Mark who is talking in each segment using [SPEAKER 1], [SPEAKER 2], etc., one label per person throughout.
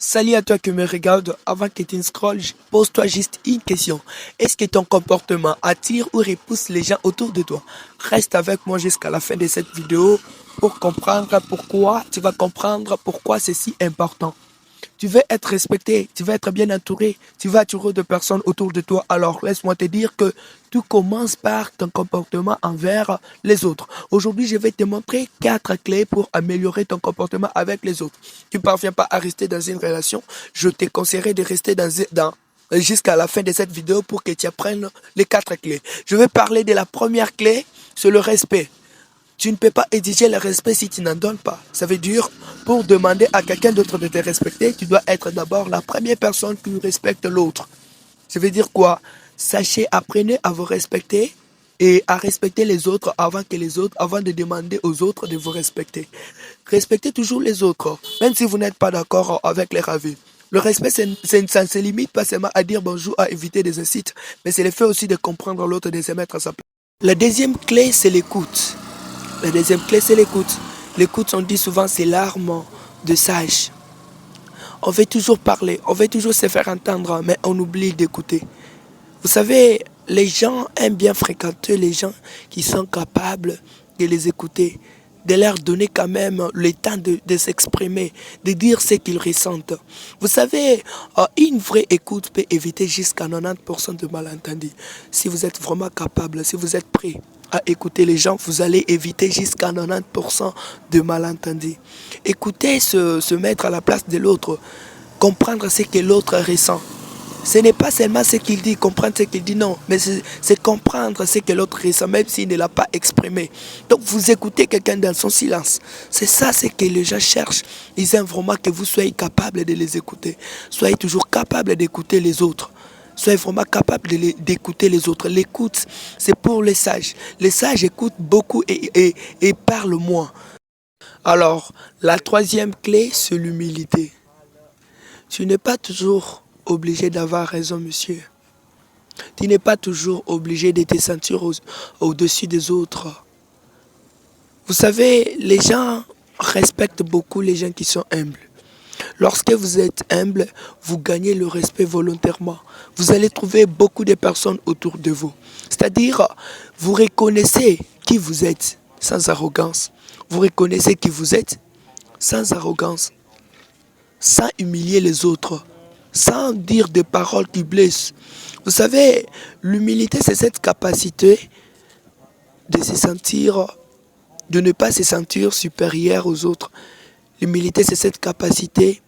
[SPEAKER 1] Salut à toi qui me regarde, avant que tu ne scrolles, pose-toi juste une question. Est-ce que ton comportement attire ou repousse les gens autour de toi? Reste avec moi jusqu'à la fin de cette vidéo pour comprendre pourquoi, tu vas comprendre pourquoi c'est si important. Tu veux être respecté, tu veux être bien entouré, tu veux attirer de personnes autour de toi. Alors laisse-moi te dire que tout commence par ton comportement envers les autres. Aujourd'hui, je vais te montrer 4 clés pour améliorer ton comportement avec les autres. Tu ne parviens pas à rester dans une relation, je te conseillerais de rester jusqu'à la fin de cette vidéo pour que tu apprennes les 4 clés. Je vais parler de la première clé, c'est le respect. Tu ne peux pas exiger le respect si tu n'en donnes pas. Ça veut dire, pour demander à quelqu'un d'autre de te respecter, tu dois être d'abord la première personne qui respecte l'autre. Ça veut dire quoi? Sachez, apprenez à vous respecter et à respecter les autres avant de demander aux autres de vous respecter. Respectez toujours les autres, même si vous n'êtes pas d'accord avec les ravis. Le respect, ça ne se limite pas seulement à dire bonjour, à éviter des incites, mais c'est le fait aussi de comprendre l'autre, de se mettre à sa place. La deuxième clé, c'est l'écoute. La deuxième clé, c'est l'écoute. L'écoute, on dit souvent, c'est l'arme de sage. On veut toujours parler, on veut toujours se faire entendre, mais on oublie d'écouter. Vous savez, les gens aiment bien fréquenter les gens qui sont capables de les écouter, de leur donner quand même le temps de s'exprimer, de dire ce qu'ils ressentent. Vous savez, une vraie écoute peut éviter jusqu'à 90% de malentendus. Si vous êtes vraiment capable, si vous êtes prêt à écouter les gens, vous allez éviter jusqu'à 90% de malentendus. Écouter, se mettre à la place de l'autre, comprendre ce que l'autre ressent. Ce n'est pas seulement ce qu'il dit, comprendre ce qu'il dit, non, mais c'est comprendre ce que l'autre ressent, même s'il ne l'a pas exprimé. Donc vous écoutez quelqu'un dans son silence. C'est ça ce que les gens cherchent. Ils aiment vraiment que vous soyez capable de les écouter. Soyez toujours capable d'écouter les autres. Soyez vraiment capable d'écouter les autres. L'écoute, c'est pour les sages. Les sages écoutent beaucoup et parlent moins. Alors, la troisième clé, c'est l'humilité. Tu n'es pas toujours obligé d'avoir raison, monsieur. Tu n'es pas toujours obligé de te sentir au-dessus des autres. Vous savez, les gens respectent beaucoup les gens qui sont humbles. Lorsque vous êtes humble, vous gagnez le respect volontairement. Vous allez trouver beaucoup de personnes autour de vous. C'est-à-dire, vous reconnaissez qui vous êtes sans arrogance. Vous reconnaissez qui vous êtes sans arrogance, sans humilier les autres, sans dire des paroles qui blessent. Vous savez, l'humilité, c'est cette capacité de se sentir, de ne pas se sentir supérieur aux autres. L'humilité, c'est cette capacité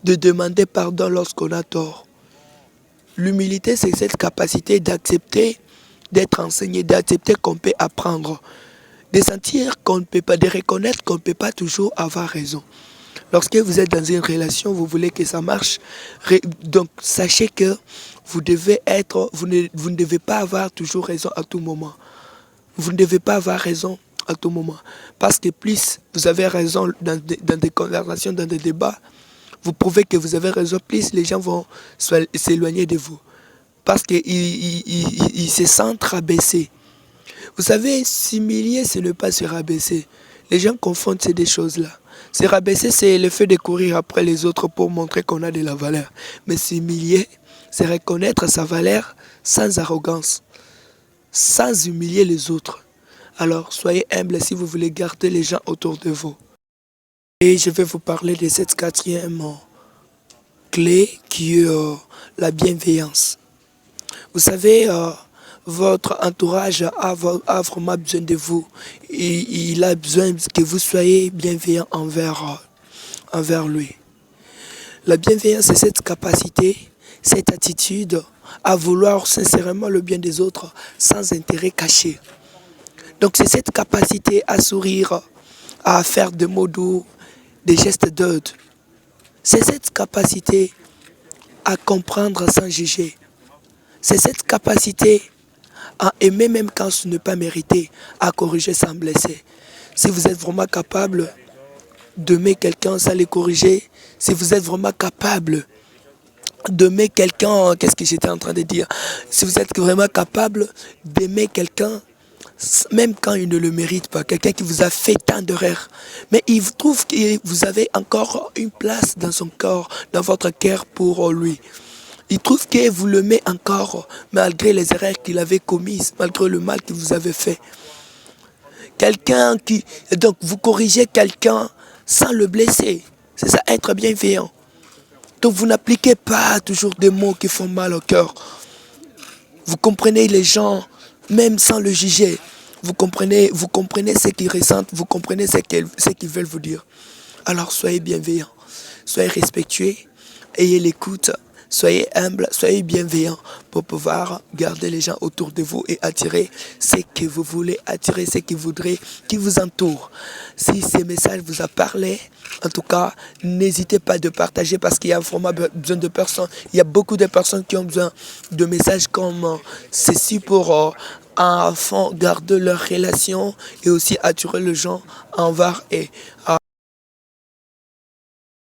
[SPEAKER 1] de demander pardon lorsqu'on a tort. L'humilité, c'est cette capacité d'accepter, d'être enseigné, d'accepter qu'on peut apprendre, de sentir qu'on ne peut pas, de reconnaître qu'on ne peut pas toujours avoir raison. Lorsque vous êtes dans une relation, vous voulez que ça marche, donc sachez que vous ne devez pas avoir toujours raison à tout moment. Vous ne devez pas avoir raison à tout moment. Parce que plus vous avez raison dans des conversations, dans des débats, vous prouvez que vous avez raison, plus les gens vont s'éloigner de vous. Parce qu'ils se sentent rabaissés. Vous savez, s'humilier, ce n'est pas se rabaisser. Les gens confondent ces deux choses-là. Se rabaisser, c'est le fait de courir après les autres pour montrer qu'on a de la valeur. Mais s'humilier, c'est reconnaître sa valeur sans arrogance, sans humilier les autres. Alors, soyez humble si vous voulez garder les gens autour de vous. Et je vais vous parler de cette quatrième clé qui est la bienveillance. Vous savez, votre entourage a vraiment besoin de vous. Il a besoin que vous soyez bienveillant envers lui. La bienveillance, c'est cette capacité, cette attitude à vouloir sincèrement le bien des autres sans intérêt caché. Donc c'est cette capacité à sourire, à faire des mots doux, des gestes d'aide. C'est cette capacité à comprendre sans juger. C'est cette capacité à aimer même quand ce n'est pas mérité, à corriger sans blesser. Si vous êtes vraiment capable d'aimer quelqu'un sans le corriger, si vous êtes vraiment capable d'aimer quelqu'un, qu'est-ce que j'étais en train de dire? Si vous êtes vraiment capable d'aimer quelqu'un même quand il ne le mérite pas, quelqu'un qui vous a fait tant d'erreurs, mais il trouve que vous avez encore une place dans son corps, dans votre cœur pour lui. Il trouve que vous le met encore, malgré les erreurs qu'il avait commises, malgré le mal qu'il vous avait fait. Quelqu'un qui... Donc, vous corrigez quelqu'un sans le blesser. C'est ça, être bienveillant. Donc, vous n'appliquez pas toujours des mots qui font mal au cœur. Vous comprenez les gens, même sans le juger. Vous comprenez ce qu'ils ressentent, vous comprenez ce qu'ils veulent vous dire. Alors, soyez bienveillants, soyez respectueux, ayez l'écoute. Soyez humble, soyez bienveillant pour pouvoir garder les gens autour de vous et attirer ce que vous voulez, attirer ce que vous voudrez qui vous entoure. Si ce message vous a parlé, en tout cas, n'hésitez pas de partager parce qu'il y a vraiment besoin de personnes. Il y a beaucoup de personnes qui ont besoin de messages comme ceci pour garder leur relation et aussi attirer les gens envers et